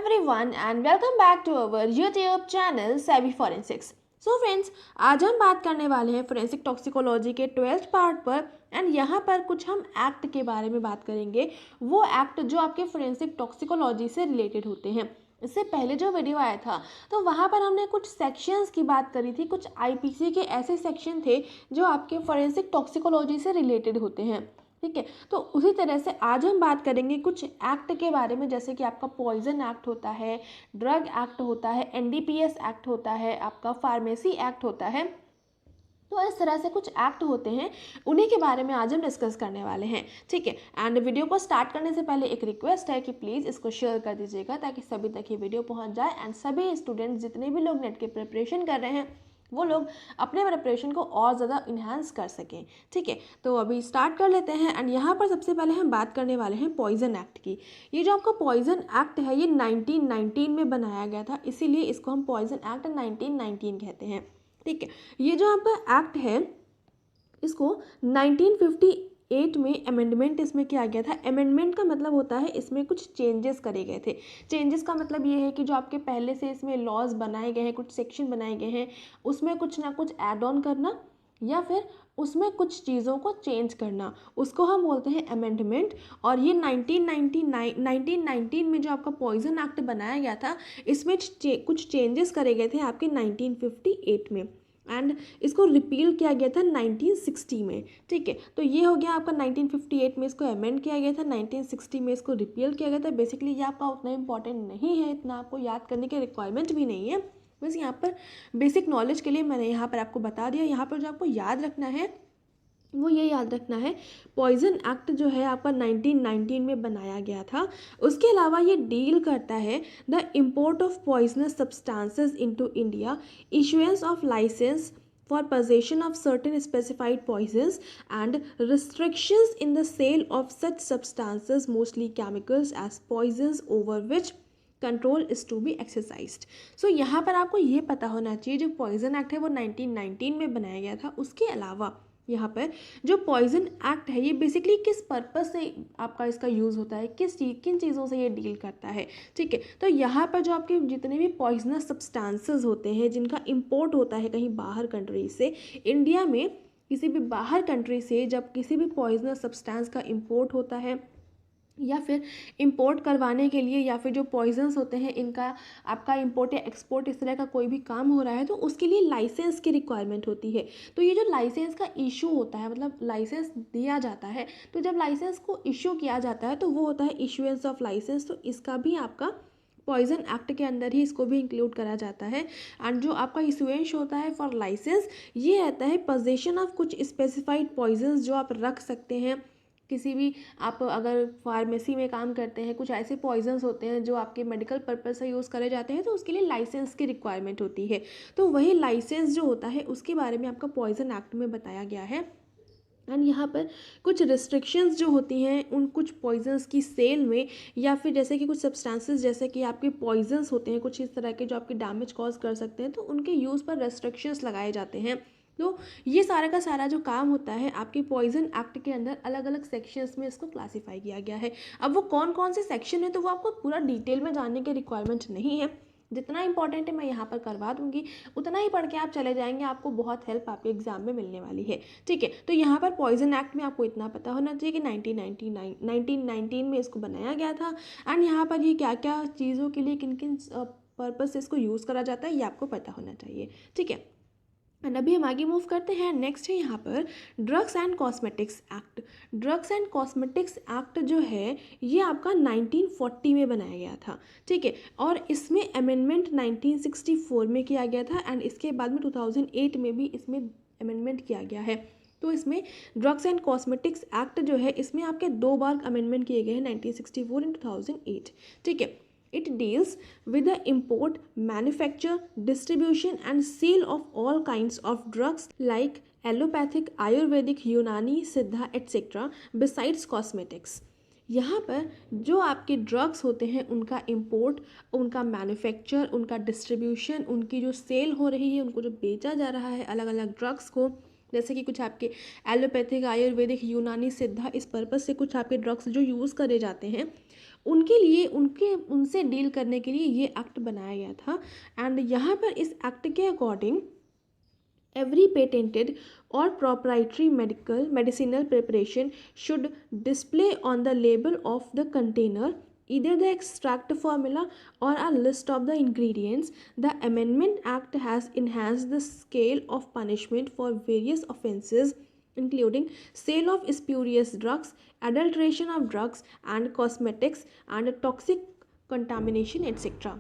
everyone and welcome back to our YouTube channel Savvy Forensics. So friends, आज हम बात करने वाले हैं फोरेंसिक टॉक्सिकोलॉजी के 12th पार्ट पर एंड यहाँ पर कुछ हम एक्ट के बारे में बात करेंगे। वो एक्ट जो आपके फोरेंसिक टॉक्सिकोलॉजी से रिलेटेड होते हैं। इससे पहले जो वीडियो आया था तो वहाँ पर हमने कुछ सेक्शंस की बात करी थी। कुछ आईपीसी के ऐसे सेक्शन थे जो आपके फोरेंसिक टॉक्सिकोलॉजी से रिलेटेड होते हैं, ठीक है। तो उसी तरह से आज हम बात करेंगे कुछ एक्ट के बारे में, जैसे कि आपका पॉइजन एक्ट होता है, ड्रग एक्ट होता है, एनडीपीएस एक्ट होता है, आपका फार्मेसी एक्ट होता है। तो इस तरह से कुछ एक्ट होते हैं, उन्हीं के बारे में आज हम डिस्कस करने वाले हैं, ठीक है। एंड वीडियो को स्टार्ट करने से पहले एक रिक्वेस्ट है कि प्लीज़ इसको शेयर कर दीजिएगा ताकि सभी तक ये वीडियो पहुंच जाए एंड सभी स्टूडेंट्स जितने भी लोग नेट की प्रिपरेशन कर रहे हैं वो लोग अपने प्रिपरेशन को और ज़्यादा इन्हांस कर सकें, ठीक है। तो अभी स्टार्ट कर लेते हैं एंड यहाँ पर सबसे पहले हम बात करने वाले हैं पॉइजन एक्ट की। ये जो आपका पॉइजन एक्ट है ये 1919 में बनाया गया था, इसीलिए इसको हम पॉइजन एक्ट 1919 कहते हैं, ठीक है। ये जो आपका एक्ट है इसको 1958 में अमेंडमेंट इसमें किया गया था। अमेंडमेंट का मतलब होता है इसमें कुछ चेंजेस करे गए थे। चेंजेस का मतलब ये है कि जो आपके पहले से इसमें लॉज बनाए गए हैं, कुछ सेक्शन बनाए गए हैं, उसमें कुछ ना कुछ ऐड ऑन करना या फिर उसमें कुछ चीज़ों को चेंज करना, उसको हम बोलते हैं अमेंडमेंट। और ये 1919 में जो आपका पॉइजन एक्ट बनाया गया था इसमें कुछ चेंजेस करे गए थे आपके 1958 में एंड इसको रिपील किया गया था 1960 में, ठीक है। तो ये हो गया आपका 1958 में इसको अमेंड किया गया था, 1960 में इसको रिपील किया गया था। बेसिकली ये आपका उतना इंपॉर्टेंट नहीं है, इतना आपको याद करने की रिक्वायरमेंट भी नहीं है, बस यहाँ पर बेसिक नॉलेज के लिए मैंने यहाँ पर आपको बता दिया। यहाँ पर जो आपको याद रखना है वो ये याद रखना है पॉइजन एक्ट जो है आपका 1919 में बनाया गया था। उसके अलावा ये डील करता है the import of poisonous substances into India, issuance of license for possession of certain specified poisons and restrictions in the sale of such substances, mostly chemicals, as poisons over which control is to be exercised. So यहाँ पर आपको ये पता होना चाहिए जो poison act है वो 1919 में बनाया गया था। उसके अलावा यहाँ पर जो पॉइजन एक्ट है ये बेसिकली किस पर्पस से आपका इसका यूज़ होता है, किन चीज़ों से ये डील करता है, ठीक है। तो यहाँ पर जो आपके जितने भी पॉइजनस सब्सटेंसेस होते हैं जिनका इंपोर्ट होता है कहीं बाहर कंट्री से इंडिया में, किसी भी बाहर कंट्री से जब किसी भी पॉइजनस सब्सटेंस का इंपोर्ट होता है या फिर इंपोर्ट करवाने के लिए या फिर जो पॉइजन्स होते हैं इनका आपका इंपोर्ट या एक्सपोर्ट इस तरह का कोई भी काम हो रहा है तो उसके लिए लाइसेंस की रिक्वायरमेंट होती है। तो ये जो लाइसेंस का इशू होता है, मतलब लाइसेंस दिया जाता है, तो जब लाइसेंस को इशू किया जाता है तो वो होता है इशुएंस ऑफ लाइसेंस। तो इसका भी आपका पॉइजन एक्ट के अंदर ही इसको भी इंक्लूड करा जाता है। एंड जो आपका इशुएंस होता है फॉर लाइसेंस ये रहता है पोजीशन ऑफ कुछ स्पेसिफाइड पॉइजन्स जो आप रख सकते हैं। किसी भी आप अगर फार्मेसी में काम करते हैं, कुछ ऐसे पॉइजन्स होते हैं जो आपके मेडिकल पर्पस से यूज़ करे जाते हैं तो उसके लिए लाइसेंस की रिक्वायरमेंट होती है। तो वही लाइसेंस जो होता है उसके बारे में आपका पॉइजन एक्ट में बताया गया है। एंड यहाँ पर कुछ रिस्ट्रिक्शंस जो होती हैं उन कुछ पॉइजन्स की सेल में या फिर जैसे कि कुछ सब्सटेंसेस जैसे कि आपके पॉइजन्स होते हैं कुछ इस तरह के जो आपके डैमेज कॉज कर सकते हैं तो उनके यूज़ पर रेस्ट्रिक्शंस लगाए जाते हैं। तो ये सारा का सारा जो काम होता है आपके पॉइजन एक्ट के अंदर अलग अलग सेक्शंस में इसको क्लासिफाई किया गया है। अब वो कौन कौन से सेक्शन है तो वो आपको पूरा डिटेल में जानने की रिक्वायरमेंट नहीं है, जितना इंपॉर्टेंट है मैं यहाँ पर करवा दूंगी उतना ही पढ़ के आप चले जाएंगे, आपको बहुत हेल्प आपके एग्जाम में मिलने वाली है, ठीक है। तो यहाँ पर पॉइजन एक्ट में आपको इतना पता होना चाहिए कि 1919 में इसको बनाया गया था एंड यहाँ पर ये क्या क्या चीज़ों के लिए किन किन पर्पज से इसको यूज़ करा जाता है ये आपको पता होना चाहिए, ठीक है। एंड अभी हम आगे मूव करते हैं। नेक्स्ट है यहाँ पर drugs and cosmetics act. Drugs and cosmetics act जो है ये आपका 1940 में बनाया गया था, ठीक है। और इसमें अमेंडमेंट 1964 में किया गया था एंड इसके बाद में 2008 में भी इसमें अमेंडमेंट किया गया है। तो इसमें ड्रग्स एंड कॉस्मेटिक्स एक्ट जो है इसमें आपके 2 बार अमेंडमेंट किए गए हैं, 1964 एंड 2008, ठीक है। It deals with the import, manufacture, distribution and sale of all kinds of drugs like allopathic, Ayurvedic, Unani, Siddha etc. besides cosmetics. यहाँ पर जो आपके ड्रग्स होते हैं उनका इंपोर्ट, उनका मैन्युफैक्चर, उनका डिस्ट्रीब्यूशन, उनकी जो सेल हो रही है, उनको जो बेचा जा रहा है अलग अलग ड्रग्स को, जैसे कि कुछ आपके एलोपैथिक, आयुर्वेदिक, यूनानी, सिद्धा, इस पर्पज़ से कुछ आपके ड्रग्स जो यूज़ करे जाते हैं उनके लिए उनसे डील करने के लिए ये एक्ट बनाया गया था। एंड यहाँ पर इस एक्ट के according every patented or proprietary medicinal preparation should display on the label of the container either the extract formula or a list of the ingredients. The Amendment Act has enhanced the scale of punishment for various offenses including sale of spurious drugs, adulteration of drugs and cosmetics, and toxic contamination, etc.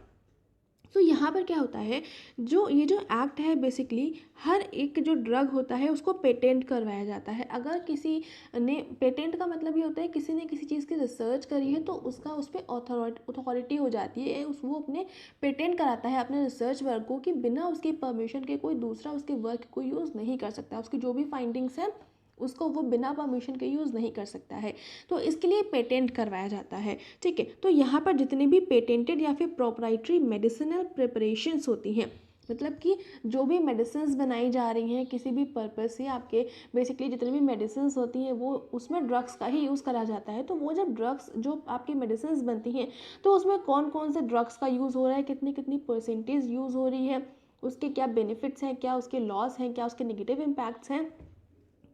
तो यहाँ पर क्या होता है, जो ये जो act है बेसिकली हर एक जो ड्रग होता है उसको पेटेंट करवाया जाता है। अगर किसी ने, पेटेंट का मतलब ये होता है किसी ने किसी चीज़ की रिसर्च करी है तो उसका उस पर अथॉरिटी हो जाती है, वो अपने पेटेंट कराता है अपने रिसर्च वर्क को कि बिना उसकी परमिशन के कोई दूसरा उसके वर्क को यूज़ नहीं कर सकता। उसकी जो भी फाइंडिंग्स हैं उसको वो बिना परमिशन के यूज़ नहीं कर सकता है, तो इसके लिए पेटेंट करवाया जाता है। ठीक है, तो यहाँ पर जितनी भी पेटेंटेड या फिर प्रोप्राइटरी मेडिसिनल प्रिपरेशंस होती हैं, मतलब कि जो भी मेडिसिन्स बनाई जा रही हैं किसी भी पर्पज़ से, आपके बेसिकली जितनी भी मेडिसिन्स होती हैं वो उसमें ड्रग्स का ही यूज़ करा जाता है। तो वो जब ड्रग्स जो आपकी मेडिसिन्स बनती हैं तो उसमें कौन कौन से ड्रग्स का यूज़ हो रहा है, कितनी कितनी परसेंटेज यूज़ हो रही है, उसके क्या बेनिफिट्स हैं, क्या उसके लॉस हैं, क्या उसके नेगेटिव इम्पैक्ट्स हैं,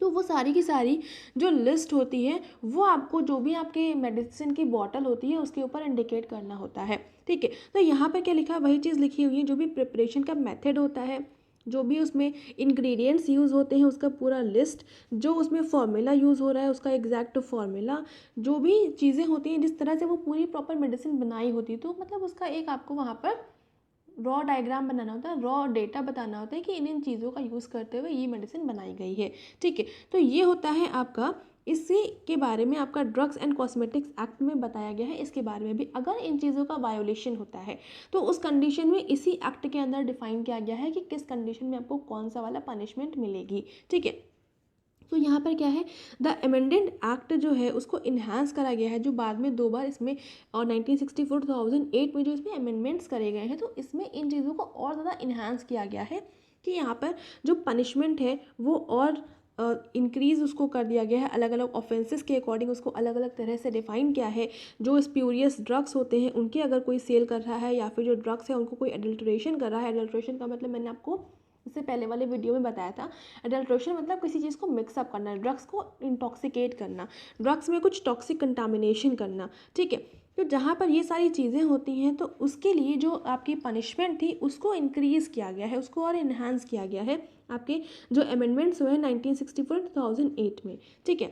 तो वो सारी की सारी जो लिस्ट होती है वो आपको जो भी आपके मेडिसिन की बॉटल होती है उसके ऊपर इंडिकेट करना होता है। ठीक है, तो यहाँ पर क्या लिखा है, वही चीज़ लिखी हुई है, जो भी प्रिपरेशन का मेथड होता है, जो भी उसमें इंग्रेडिएंट्स यूज़ होते हैं उसका पूरा लिस्ट, जो उसमें फार्मूला यूज़ हो रहा है उसका एग्जैक्ट फार्मूला, जो भी चीज़ें होती हैं जिस तरह से वो पूरी प्रॉपर मेडिसिन बनाई होती है, तो मतलब उसका एक आपको वहाँ पर रॉ डायग्राम बनाना होता है, रॉ डेटा बताना होता है कि इन चीज़ों का यूज़ करते हुए ये मेडिसिन बनाई गई है। ठीक है, तो ये होता है आपका, इसी के बारे में आपका ड्रग्स एंड कॉस्मेटिक्स एक्ट में बताया गया है। इसके बारे में भी अगर इन चीज़ों का वायोलेशन होता है तो उस कंडीशन में इसी एक्ट के अंदर डिफाइन किया गया है कि किस कंडीशन में आपको कौन सा वाला पनिशमेंट मिलेगी। ठीक है, तो यहाँ पर क्या है, द अमेंडेड एक्ट जो है उसको इन्हांस करा गया है, जो बाद में 2 बार इसमें और 1964 2008 में जो इसमें अमेंडमेंट्स करे गए हैं, तो इसमें इन चीज़ों को और ज़्यादा इन्हांस किया गया है कि यहाँ पर जो पनिशमेंट है वो और इंक्रीज़ उसको कर दिया गया है। अलग अलग ऑफेंसेस के अकॉर्डिंग उसको अलग अलग तरह से डिफाइन किया है। जो स्प्यूरियस ड्रग्स होते हैं उनके अगर कोई सेल कर रहा है या फिर जो ड्रग्स है उनको कोई एडल्ट्रेशन कर रहा है, एडल्ट्रेशन का मतलब मैंने आपको इससे पहले वाले वीडियो में बताया था, एडल्ट्रेशन मतलब किसी चीज़ को मिक्सअप करना, ड्रग्स को इंटॉक्सिकेट करना, ड्रग्स में कुछ टॉक्सिक कंटामिनेशन करना। ठीक है, तो जहाँ पर ये सारी चीज़ें होती हैं तो उसके लिए जो आपकी पनिशमेंट थी उसको इंक्रीज़ किया गया है, उसको और इन्हांस किया गया है आपके जो अमेंडमेंट्स हुए 1964 2008 में। ठीक है,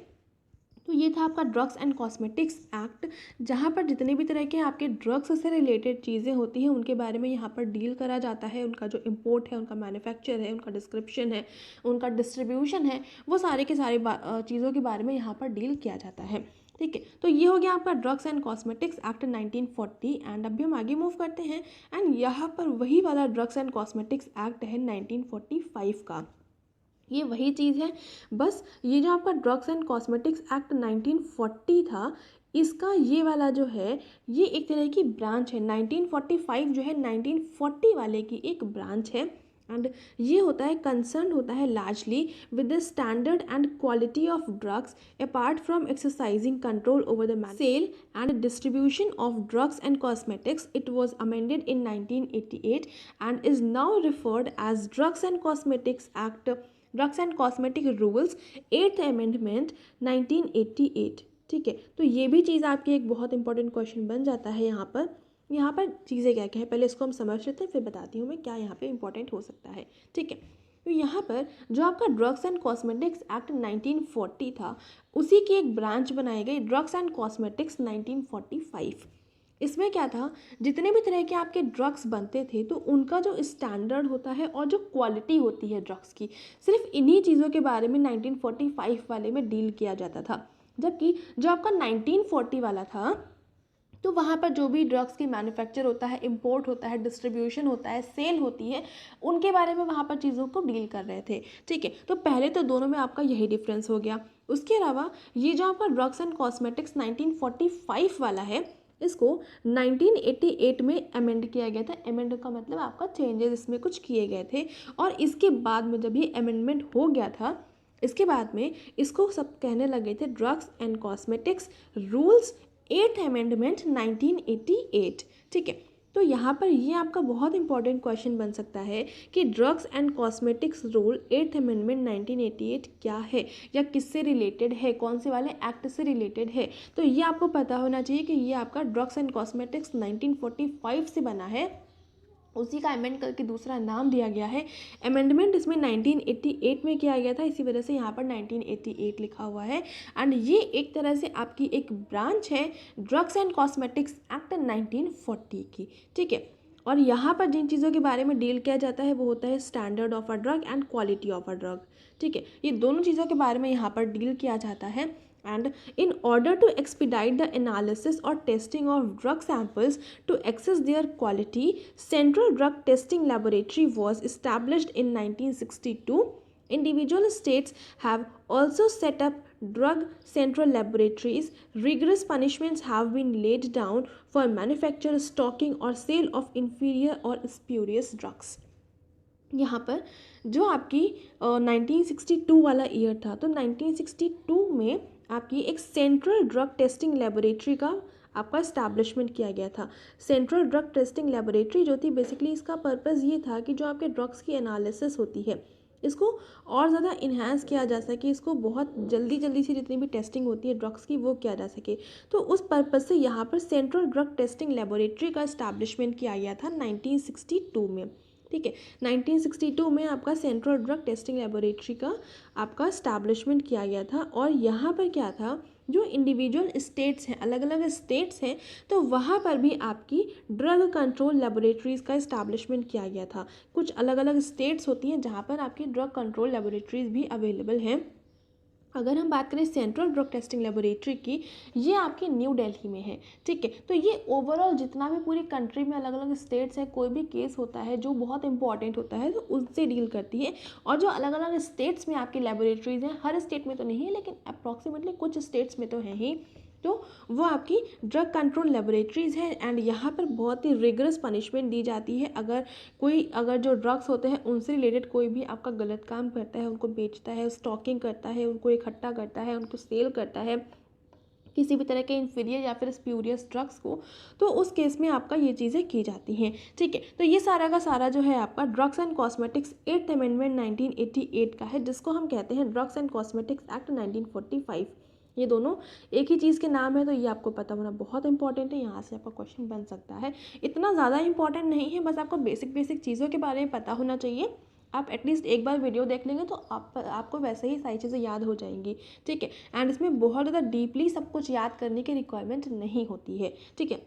तो ये था आपका ड्रग्स एंड कॉस्मेटिक्स एक्ट, जहाँ पर जितने भी तरह के आपके ड्रग्स से रिलेटेड चीज़ें होती हैं उनके बारे में यहाँ पर डील करा जाता है। उनका जो इम्पोर्ट है, उनका मैन्युफैक्चर है, उनका डिस्क्रिप्शन है, उनका डिस्ट्रीब्यूशन है, वो सारे के सारे चीज़ों के बारे में यहाँ पर डील किया जाता है। ठीक है, तो ये हो गया आपका drugs and cosmetics act 1940। And अभी हम आगे मूव करते हैं एंड यहाँ पर वही वाला ड्रग्स एंड कॉस्मेटिक्स एक्ट है 1945 का। ये वही चीज़ है, बस ये जो आपका ड्रग्स एंड कॉस्मेटिक्स एक्ट 1940 था, इसका ये वाला जो है ये एक तरह की ब्रांच है। 1945 जो है 1940 वाले की एक ब्रांच है। एंड ये होता है, कंसर्न होता है largely with the standard and quality of drugs apart from exercising control over the sale and distribution of drugs and cosmetics. It was amended in 1988 and is now referred as drugs and cosmetics act, drugs and cosmetic rules 8th amendment 1988। ठीक है, तो ये भी चीज़ आपकी एक बहुत important question बन जाता है। यहाँ पर चीज़ें क्या क्या है पहले इसको हम समझ लेते हैं, फिर बताती हूँ मैं क्या यहाँ पे इंपॉर्टेंट हो सकता है। ठीक है, तो यहाँ पर जो आपका ड्रग्स एंड कॉस्मेटिक्स एक्ट 1940 था उसी की एक ब्रांच बनाई गई ड्रग्स एंड कॉस्मेटिक्स 1945। इसमें क्या था, जितने भी तरह के आपके ड्रग्स बनते थे तो उनका जो स्टैंडर्ड होता है और जो क्वालिटी होती है ड्रग्स की, सिर्फ इन्हीं चीज़ों के बारे में 1945 वाले में डील किया जाता था। जबकि जो आपका 1940 वाला था तो वहाँ पर जो भी ड्रग्स की मैन्युफैक्चर होता है, इंपोर्ट होता है, डिस्ट्रीब्यूशन होता है, सेल होती है, उनके बारे में वहाँ पर चीज़ों को डील कर रहे थे। ठीक है, तो पहले तो दोनों में आपका यही डिफरेंस हो गया। उसके अलावा ये जो आपका ड्रग्स एंड कॉस्मेटिक्स 1945 वाला है इसको 1988 में अमेंड किया गया था। अमेंड का मतलब आपका चेंजेस इसमें कुछ किए गए थे और इसके बाद में जब ये अमेंडमेंट हो गया था इसके बाद में इसको सब कहने लगे थे drugs and cosmetics rules 8th amendment 1988। ठीक है, तो यहाँ पर ये आपका बहुत इंपॉर्टेंट क्वेश्चन बन सकता है कि drugs and cosmetics rule 8th amendment 1988 क्या है या किससे रिलेटेड है, कौन से वाले एक्ट से रिलेटेड है। तो ये आपको पता होना चाहिए कि ये आपका ड्रग्स एंड कॉस्मेटिक्स 1945 से बना है, उसी का अमेंड करके दूसरा नाम दिया गया है। अमेंडमेंट इसमें 1988 में किया गया था, इसी वजह से यहाँ पर 1988 लिखा हुआ है। एंड ये एक तरह से आपकी एक ब्रांच है ड्रग्स एंड कॉस्मेटिक्स एक्ट 1940 की। ठीक है, और यहाँ पर जिन चीज़ों के बारे में डील किया जाता है वो होता है standard of a drug and quality of a drug. ठीक है, ये दोनों चीज़ों के बारे में यहाँ पर डील किया जाता है। And in order to expedite the analysis or testing of drug samples to assess their quality, Central Drug Testing Laboratory was established in 1962. Individual states have also set up drug central laboratories. Rigorous punishments have been laid down for manufacture, stocking or sale of inferior or spurious drugs. यहाँ पर जो आपकी 1962 वाला year था, तो 1962 में आपकी एक सेंट्रल ड्रग टेस्टिंग लेबोरेटरी का आपका इस्टेब्लिशमेंट किया गया था। सेंट्रल ड्रग टेस्टिंग लेबोरेटरी जो थी, बेसिकली इसका पर्पस ये था कि जो आपके ड्रग्स की एनालिसिस होती है इसको और ज़्यादा इन्हांस किया जा सके, इसको बहुत जल्दी से जितनी भी टेस्टिंग होती है ड्रग्स की वो किया जा सके। तो उस पर्पस से यहाँ पर सेंट्रल ड्रग टेस्टिंग लेबोरेटरी का इस्टेब्लिशमेंट किया गया था 1962 में। ठीक है, 1962 में आपका सेंट्रल ड्रग टेस्टिंग लेबोरेटरी का आपका इस्टेब्लिशमेंट किया गया था। और यहाँ पर क्या था, जो इंडिविजुअल स्टेट्स हैं, अलग अलग स्टेट्स हैं, तो वहाँ पर भी आपकी ड्रग कंट्रोल लेबोरेटरीज़ का इस्टेब्लिशमेंट किया गया था। कुछ अलग अलग स्टेट्स होती हैं जहाँ पर आपकी ड्रग कंट्रोल लेबोरेटरीज़ भी अवेलेबल हैं। अगर हम बात करें सेंट्रल ड्रग टेस्टिंग लेबोरेटरी की, ये आपकी न्यू दिल्ली में है। ठीक है, तो ये ओवरऑल जितना भी पूरी कंट्री में अलग अलग स्टेट्स हैं, कोई भी केस होता है जो बहुत इंपॉर्टेंट होता है तो उससे डील करती है। और जो अलग अलग स्टेट्स में आपकी लेबोरेटरीज़ हैं, हर स्टेट में तो नहीं है लेकिन अप्रॉक्सीमेटली कुछ स्टेट्स में तो हैं ही, तो वो आपकी ड्रग कंट्रोल लेबोरेटरीज़ हैं। एंड यहाँ पर बहुत ही रिगरस पनिशमेंट दी जाती है अगर जो ड्रग्स होते हैं उनसे रिलेटेड कोई भी आपका गलत काम करता है, उनको बेचता है, स्टॉकिंग करता है, उनको इकट्ठा करता है, उनको सेल करता है किसी भी तरह के इन्फीरियर या फिर स्प्यूरियस ड्रग्स को, तो उस केस में आपका ये चीज़ें की जाती हैं। ठीक है, तो ये सारा का सारा जो है आपका drugs and cosmetics 8th amendment 1988 का है, जिसको हम कहते हैं ड्रग्स एंड कॉस्मेटिक्स एक्ट 1945। ये दोनों एक ही चीज़ के नाम है, तो ये आपको पता होना बहुत इंपॉर्टेंट है। यहाँ से आपका क्वेश्चन बन सकता है, इतना ज़्यादा इंपॉर्टेंट नहीं है, बस आपको बेसिक चीज़ों के बारे में पता होना चाहिए। आप एटलीस्ट एक बार वीडियो देख लेंगे तो आपको वैसे ही सारी चीज़ें याद हो जाएंगी। ठीक है, एंड इसमें बहुत ज़्यादा डीपली सब कुछ याद करने की रिक्वायरमेंट नहीं होती है। ठीक है,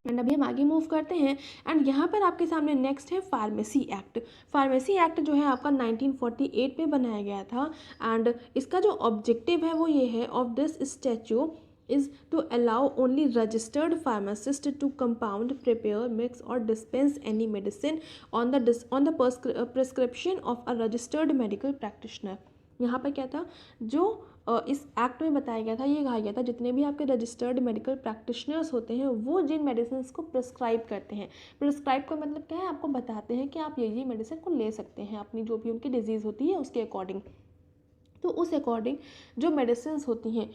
एंड अभी हम आगे मूव करते हैं। एंड यहाँ पर आपके सामने नेक्स्ट है फार्मेसी एक्ट। फार्मेसी एक्ट जो है आपका 1948 में बनाया गया था। एंड इसका जो ऑब्जेक्टिव है वो ये है, of this statue is to allow only registered pharmacist to compound, prepare, mix or dispense any medicine on the prescription of a registered medical practitioner। यहाँ पर क्या था, जो इस एक्ट में बताया गया था, ये कहा गया था जितने भी आपके रजिस्टर्ड मेडिकल प्रैक्टिशनर्स होते हैं वो जिन मेडिसिन को प्रिस्क्राइब करते हैं, प्रिस्क्राइब का मतलब क्या है, आपको बताते हैं कि आप ये मेडिसिन को ले सकते हैं अपनी जो भी उनकी डिजीज़ होती है उसके अकॉर्डिंग। तो उस अकॉर्डिंग जो मेडिसिन होती हैं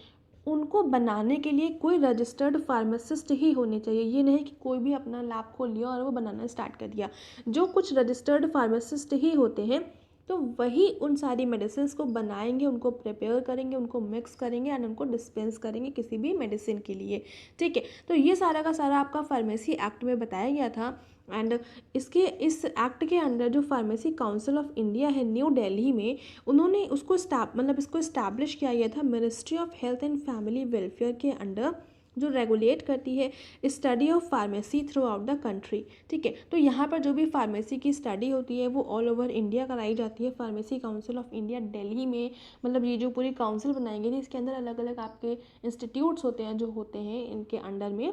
उनको बनाने के लिए कोई रजिस्टर्ड फार्मासिस्ट ही होने चाहिए। ये नहीं कि कोई भी अपना लैब खोल लिया और वो बनाना स्टार्ट कर दिया। जो कुछ रजिस्टर्ड फार्मासिस्ट ही होते हैं तो वही उन सारी मेडिसिन को बनाएंगे, उनको प्रिपेयर करेंगे, उनको मिक्स करेंगे एंड उनको डिस्पेंस करेंगे किसी भी मेडिसिन के लिए। ठीक है, तो ये सारा का सारा आपका फार्मेसी एक्ट में बताया गया था। एंड इस एक्ट के अंडर जो फार्मेसी काउंसिल ऑफ इंडिया है न्यू दिल्ली में, उन्होंने उसको इसको इस्टेब्लिश किया गया था ministry of health and family welfare के अंडर, जो रेगुलेट करती है study of pharmacy through out the country. ठीक है, तो यहाँ पर जो भी फार्मेसी की स्टडी होती है वो ऑल ओवर इंडिया कराई जाती है। Pharmacy council of India Delhi में, मतलब ये जो पूरी काउंसिल बनाई गई थी इसके अंदर अलग अलग आपके इंस्टीट्यूट्स होते हैं जो होते हैं इनके अंडर में।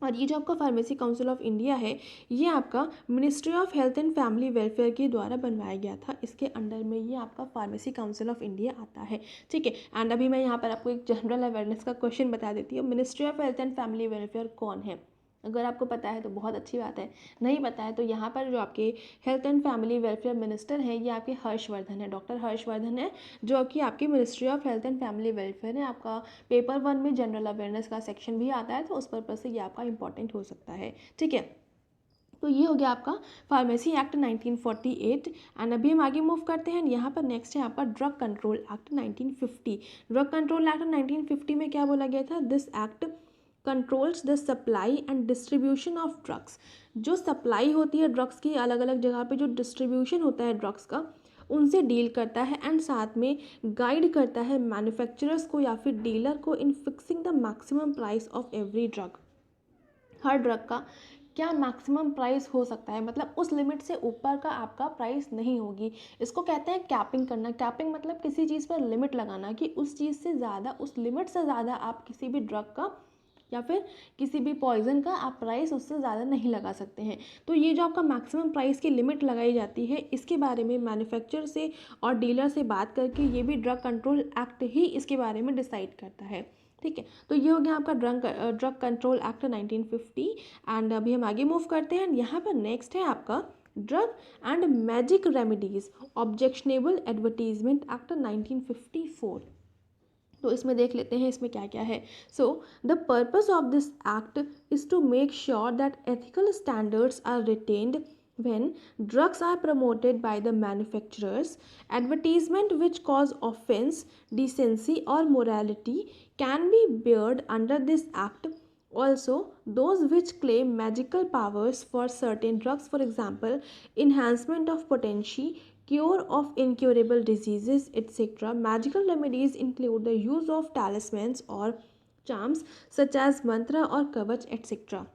और ये जो आपका फार्मेसी काउंसिल ऑफ इंडिया है ये आपका ministry of health and family welfare के द्वारा बनवाया गया था। इसके अंडर में ये आपका फार्मेसी काउंसिल ऑफ इंडिया आता है। ठीक है, एंड अभी मैं यहाँ पर आपको एक जनरल अवेयरनेस का क्वेश्चन बता देती हूँ। Ministry of health and family welfare कौन है? अगर आपको पता है तो बहुत अच्छी बात है, नहीं पता है तो यहाँ पर जो आपके health and family welfare minister हैं ये आपके हर्षवर्धन है, डॉक्टर हर्षवर्धन है, जो कि आपकी ministry of health and family welfare है। आपका पेपर 1 में जनरल अवेयरनेस का सेक्शन भी आता है, तो उस पर्पज़ से ये आपका इंपॉर्टेंट हो सकता है। ठीक है, तो ये हो गया आपका फार्मेसी एक्ट 1948। एंड अभी हम आगे मूव करते हैं। यहाँ पर नेक्स्ट है आपका drug control act 1950। Drug control act 1950 में क्या बोला गया था? This act controls the supply and distribution of drugs. जो सप्लाई होती है ड्रग्स की अलग अलग जगह पे, जो डिस्ट्रीब्यूशन होता है ड्रग्स का, उनसे डील करता है एंड साथ में गाइड करता है मैन्युफैक्चरर्स को या फिर डीलर को इन fixing the maximum price of every drug. Her drug का क्या मैक्सिमम प्राइस हो सकता है, मतलब उस लिमिट से ऊपर का आपका प्राइस नहीं होगी। इसको कहते हैं कैपिंग करना। कैपिंग मतलब किसी चीज़ पर लिमिट लगाना कि उस चीज़ से ज़्यादा, उस लिमिट से ज़्यादा आप किसी भी ड्रग का या फिर किसी भी पॉइजन का आप प्राइस उससे ज़्यादा नहीं लगा सकते हैं। तो ये जो आपका मैक्सिमम प्राइस की लिमिट लगाई जाती है, इसके बारे में मैन्युफैक्चरर से और डीलर से बात करके ये भी ड्रग कंट्रोल एक्ट ही इसके बारे में डिसाइड करता है। ठीक है, तो ये हो गया आपका ड्रग कंट्रोल एक्ट 1950। एंड अभी हम आगे मूव करते हैं। यहाँ पर नेक्स्ट है आपका drug and magic remedies objectionable advertisement act 1954। तो इसमें देख लेते हैं इसमें क्या क्या है। So the purpose of this act is to make sure that ethical standards are retained when drugs are promoted by the manufacturers. Advertisement which cause offense, decency or morality can be barred under this act. Also, those which claim magical powers for certain drugs, for example, enhancement of potency, cure of incurable diseases, etc. Magical remedies include the use of talismans or charms such as mantra or kavach, etc.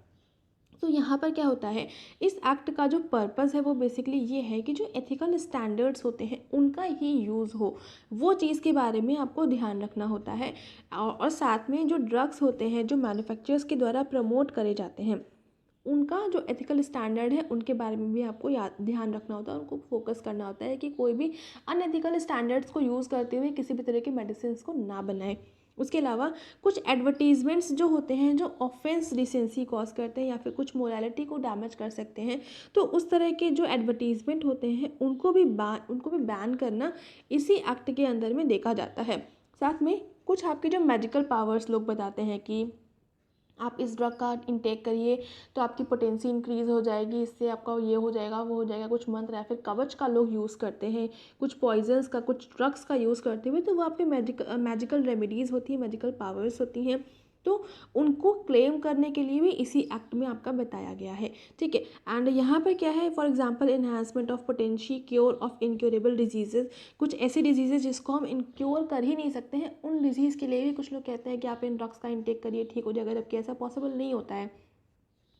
तो यहाँ पर क्या होता है, इस act का जो purpose है वो बेसिकली ये है कि जो एथिकल स्टैंडर्ड्स होते हैं उनका ही यूज़ हो, वो चीज़ के बारे में आपको ध्यान रखना होता है। और साथ में जो ड्रग्स होते हैं जो मैन्युफैक्चरर्स के द्वारा प्रमोट करे जाते हैं, उनका जो एथिकल स्टैंडर्ड है उनके बारे में भी आपको ध्यान रखना होता है, उनको फोकस करना होता है कि कोई भी अनएथिकल स्टैंडर्ड्स को यूज़ करते हुए किसी भी तरह के मेडिसिन को ना बनाए। उसके अलावा कुछ एडवर्टीजमेंट्स जो होते हैं जो ऑफेंस डिसेंसी कॉज करते हैं या फिर कुछ मोरालिटी को डैमेज कर सकते हैं, तो उस तरह के जो एडवर्टीजमेंट होते हैं उनको भी बैन करना इसी एक्ट के अंदर में देखा जाता है। साथ में कुछ आपके जो मैजिकल पावर्स लोग बताते हैं कि आप इस ड्रग का इंटेक करिए तो आपकी पोटेंसी इंक्रीज़ हो जाएगी, इससे आपका ये हो जाएगा वो हो जाएगा, कुछ मंत्र या फिर कवच का लोग यूज़ करते हैं, कुछ पॉइजन्स का, कुछ ड्रग्स का यूज़ करते हुए, तो वो आपके मैजिकल रेमेडीज़ होती हैं, मैजिकल पावर्स होती हैं, तो उनको क्लेम करने के लिए भी इसी एक्ट में आपका बताया गया है। ठीक है, एंड यहाँ पर क्या है, for example enhancement of potency, cure of incurable diseases, कुछ ऐसी डिजीजेज जिसको हम इनक्योर कर ही नहीं सकते हैं, उन डिजीज़ के लिए भी कुछ लोग कहते हैं कि आप इन ड्रग्स का इंटेक करिए ठीक हो जाएगा, जबकि ऐसा पॉसिबल नहीं होता है।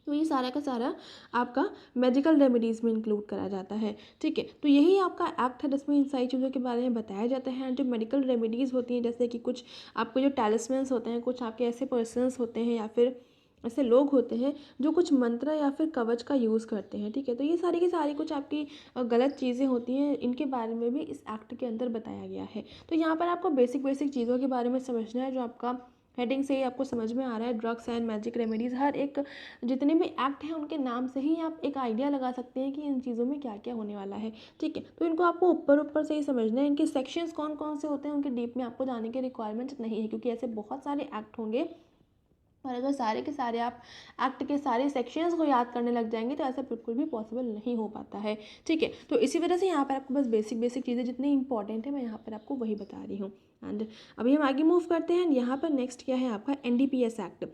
तो ये सारा का सारा आपका मेडिकल रेमेडीज़ में इंक्लूड करा जाता है। ठीक है, तो यही आपका एक्ट है जिसमें इन सारी चीज़ों के बारे में बताया जाता है। जो मेडिकल रेमेडीज़ होती हैं, जैसे कि कुछ आपके जो टैलिस्मन्स होते हैं, कुछ आपके ऐसे पर्सन्स होते हैं या फिर ऐसे लोग होते हैं जो कुछ मंत्र या फिर कवच का यूज़ करते हैं। ठीक है, तो ये सारी की सारी कुछ आपकी गलत चीज़ें होती हैं, इनके बारे में भी इस एक्ट के अंदर बताया गया है। तो यहाँ पर आपको बेसिक चीज़ों के बारे में समझना है, जो आपका हेडिंग से ही आपको समझ में आ रहा है। ड्रग्स एंड मैजिक रेमेडीज़, हर एक जितने भी एक्ट हैं उनके नाम से ही आप एक आइडिया लगा सकते हैं कि इन चीज़ों में क्या क्या होने वाला है। ठीक है, तो इनको आपको ऊपर से ही समझना है। इनके सेक्शंस कौन कौन से होते हैं उनके डीप में आपको जाने की रिक्वायरमेंट नहीं है, क्योंकि ऐसे बहुत सारे एक्ट होंगे और अगर सारे के सारे आप एक्ट के सारे सेक्शंस को याद करने लग जाएंगे तो ऐसा बिल्कुल भी पॉसिबल नहीं हो पाता है। ठीक है, तो इसी वजह से यहाँ पर आपको बस बेसिक चीज़ें जितनी इंपॉर्टेंट है मैं यहाँ पर आपको वही बता रही हूँ। एंड अभी हम आगे मूव करते हैं। यहाँ पर नेक्स्ट क्या है आपका NDPS एक्ट।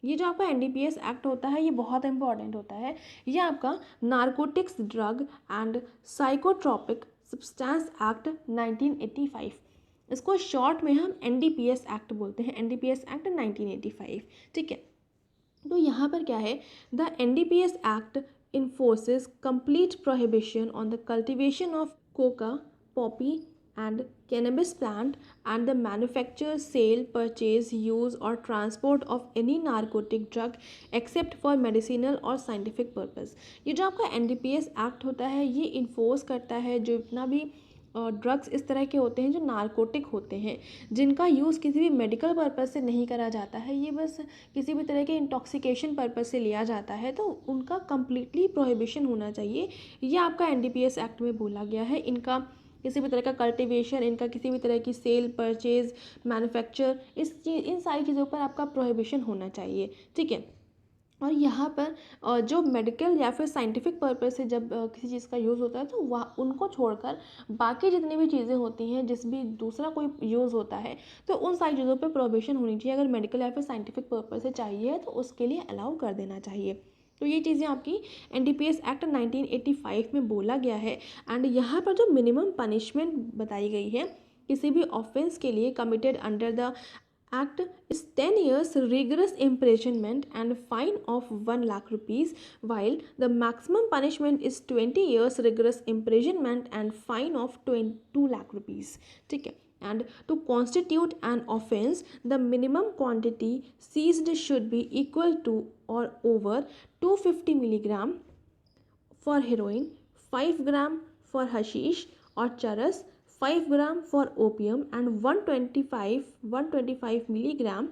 ये जो आपका NDPS एक्ट होता है ये बहुत इंपॉर्टेंट होता है। ये आपका narcotics drug and psychotropic substance act 1985, इसको शॉर्ट में हम NDPS एक्ट बोलते हैं, NDPS एक्ट 1985। ठीक है, तो यहाँ पर क्या है, the NDPS act enforces complete prohibition on the cultivation of coca, poppy and cannabis plant and the manufacture, sale, purchase, use or transport of any narcotic drug except for medicinal or scientific purpose। ये जो आपका NDPS act होता है ये enforce करता है जो इतना भी ड्रग्स इस तरह के होते हैं जो नारकोटिक होते हैं, जिनका यूज़ किसी भी मेडिकल पर्पज़ से नहीं करा जाता है, ये बस किसी भी तरह के इंटॉक्सिकेशन पर्पज़ से लिया जाता है, तो उनका कम्प्लीटली प्रोहिबिशन होना चाहिए। ये आपका एनडीपीएस एक्ट में बोला गया है। इनका किसी भी तरह का कल्टीवेशन, इनका किसी भी तरह की सेल, परचेज, मैन्युफैक्चर, इन सारी चीज़ों पर आपका प्रोहिबिशन होना चाहिए, ठीक है। और यहाँ पर जो मेडिकल या फिर साइंटिफिक पर्पस से जब किसी चीज़ का यूज़ होता है, तो वह उनको छोड़कर बाकी जितनी भी चीज़ें होती हैं, जिस भी दूसरा कोई यूज़ होता है, तो उन सारी चीज़ों पे प्रोहिबिशन होनी चाहिए। अगर मेडिकल या फिर साइंटिफिक पर्पस से चाहिए तो उसके लिए अलाउ कर देना चाहिए। तो ये चीज़ें आपकी एनडीपीएस एक्ट 1985 में बोला गया है। एंड यहाँ पर जो मिनिमम पनिशमेंट बताई गई है किसी भी ऑफेंस के लिए committed under the Act is 10 years rigorous imprisonment and fine of 1 lakh rupees, while the maximum punishment is 20 years rigorous imprisonment and fine of 2 lakh rupees. ठीक है। And to constitute an offence, the minimum quantity seized should be equal to or over 250 milligram for heroin, 5 gram for hashish or charas, 5 gram for opium and 125 milligram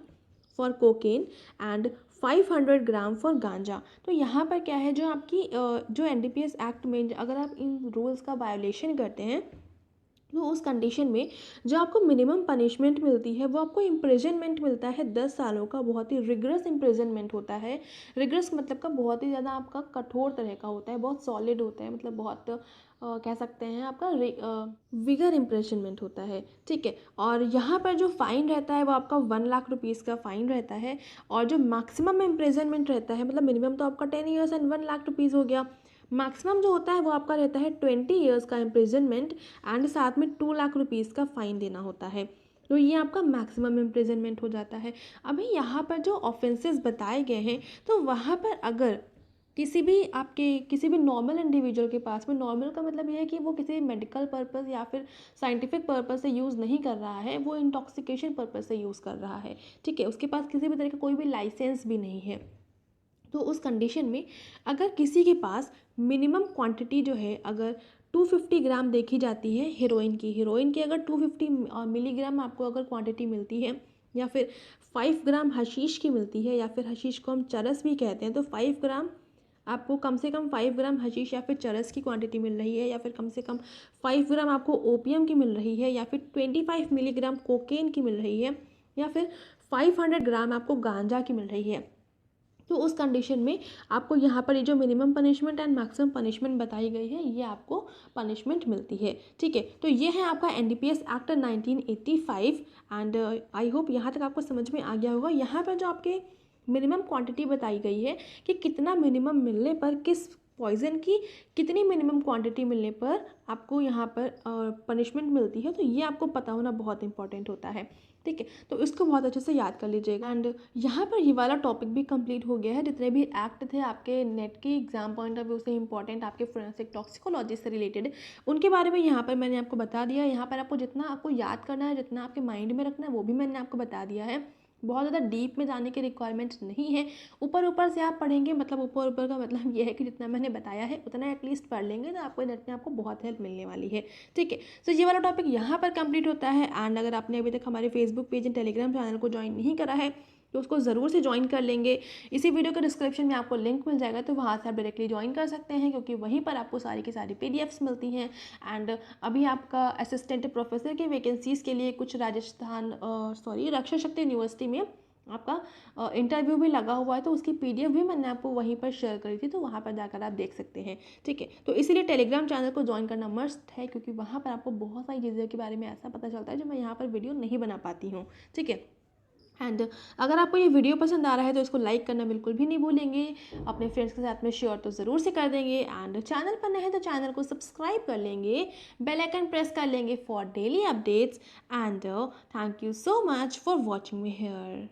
for cocaine and 500 gram for गांजा। तो यहाँ पर क्या है, जो आपकी जो NDPS act में अगर आप इन रूल्स का वायोलेशन करते हैं, तो उस कंडीशन में जो आपको मिनिमम पनिशमेंट मिलती है वो आपको इम्प्रिजनमेंट मिलता है 10 सालों का। बहुत ही रिगरस इम्प्रिजनमेंट होता है। रिगरस मतलब का बहुत ही ज़्यादा आपका कठोर तरह का होता है, बहुत सॉलिड होता है, मतलब बहुत कह सकते हैं आपका विगर इम्प्रिजनमेंट होता है, ठीक है। और यहाँ पर जो फ़ाइन रहता है वो आपका 1 लाख रुपीज़ का फ़ाइन रहता है। और जो मैक्सिमम इम्प्रिजनमेंट रहता है, मतलब मिनिमम तो आपका 10 ईयर्स एंड 1 लाख रुपीज़ हो गया, मैक्सिमम जो होता है वो आपका रहता है 20 ईयर्स का इम्प्रिजनमेंट एंड साथ में 2 लाख रुपीज़ का फ़ाइन देना होता है। तो ये आपका मैक्सिमम इम्प्रिजनमेंट हो जाता है। अभी यहाँ पर जो ऑफेंसेस बताए गए हैं, तो वहाँ पर अगर किसी भी नॉर्मल इंडिविजुअल के पास में, नॉर्मल का मतलब ये है कि वो किसी मेडिकल पर्पस या फिर साइंटिफिक पर्पस से यूज़ नहीं कर रहा है, वो इंटॉक्सिकेशन पर्पस से यूज़ कर रहा है, ठीक है, उसके पास किसी भी तरह का कोई भी लाइसेंस भी नहीं है, तो उस कंडीशन में अगर किसी के पास मिनिमम क्वांटिटी जो है अगर 250 ग्राम देखी जाती है हीरोइन की अगर 250 मिलीग्राम आपको अगर क्वांटिटी मिलती है, या फिर 5 ग्राम हशीश की मिलती है, या फिर हशीश को हम चरस भी कहते हैं, तो 5 ग्राम आपको कम से कम 5 ग्राम हशीश या फिर चरस की क्वांटिटी मिल रही है, या फिर कम से कम 5 ग्राम आपको ओपियम की मिल रही है, या फिर 25 मिलीग्राम कोकेन की मिल रही है, या फिर 500 ग्राम आपको गांजा की मिल रही है, तो उस कंडीशन में आपको यहाँ पर ये जो minimum punishment and maximum punishment बताई गई है, ये आपको पनिशमेंट मिलती है, ठीक है। तो ये है आपका NDPS act 1985 and I hope यहाँ तक आपको समझ में आ गया होगा। यहाँ पर जो आपके मिनिमम क्वांटिटी बताई गई है कि कितना मिनिमम मिलने पर किस पॉइज़न की कितनी मिनिमम क्वांटिटी मिलने पर आपको यहाँ पर पनिशमेंट मिलती है, तो ये आपको पता होना बहुत इंपॉर्टेंट होता है, ठीक है। तो इसको बहुत अच्छे से याद कर लीजिएगा। एंड यहाँ पर ये वाला टॉपिक भी कंप्लीट हो गया है। जितने भी एक्ट थे आपके नेट के एग्जाम पॉइंट ऑफ व्यू से इंपॉर्टेंट, आपके फोरेंसिक टॉक्सिकोलॉजी से रिलेटेड, उनके बारे में यहाँ पर मैंने आपको बता दिया। यहाँ पर आपको जितना आपको याद करना है, जितना आपके माइंड में रखना है, वो भी मैंने आपको बता दिया है। बहुत ज़्यादा डीप में जाने की रिक्वायरमेंट नहीं है। ऊपर ऊपर से आप पढ़ेंगे, मतलब ऊपर ऊपर का मतलब ये है कि जितना मैंने बताया है उतना एटलीस्ट पढ़ लेंगे, तो आपको नेट में आपको बहुत हेल्प मिलने वाली है, ठीक है। तो ये वाला टॉपिक यहाँ पर कंप्लीट होता है। एंड अगर आपने अभी तक हमारे Facebook page and Telegram channel को ज्वाइन नहीं करा है, तो उसको ज़रूर से ज्वाइन कर लेंगे। इसी वीडियो के डिस्क्रिप्शन में आपको लिंक मिल जाएगा, तो वहाँ से आप डायरेक्टली ज्वाइन कर सकते हैं, क्योंकि वहीं पर आपको सारी की सारी PDFs मिलती हैं। एंड अभी आपका असिस्टेंट प्रोफेसर की वैकेंसीज़ के लिए कुछ रक्षा शक्ति यूनिवर्सिटी में आपका इंटरव्यू भी लगा हुआ है, तो उसकी PDF भी मैंने आपको वहीं पर शेयर करी थी, तो वहाँ पर जाकर आप देख सकते हैं, ठीक है। तो इसीलिए टेलीग्राम चैनल को ज्वाइन करना मस्ट है, क्योंकि वहाँ पर आपको बहुत सारी चीज़ों के बारे में ऐसा पता चलता है जो मैं यहाँ पर वीडियो नहीं बना पाती हूँ, ठीक है। एंड अगर आपको ये वीडियो पसंद आ रहा है तो इसको लाइक करना बिल्कुल भी नहीं भूलेंगे, अपने फ्रेंड्स के साथ में शेयर तो ज़रूर से कर देंगे। एंड चैनल पर नए हैं तो चैनल को सब्सक्राइब कर लेंगे, बेल आइकन प्रेस कर लेंगे for daily updates. And thank you so much for watching me here.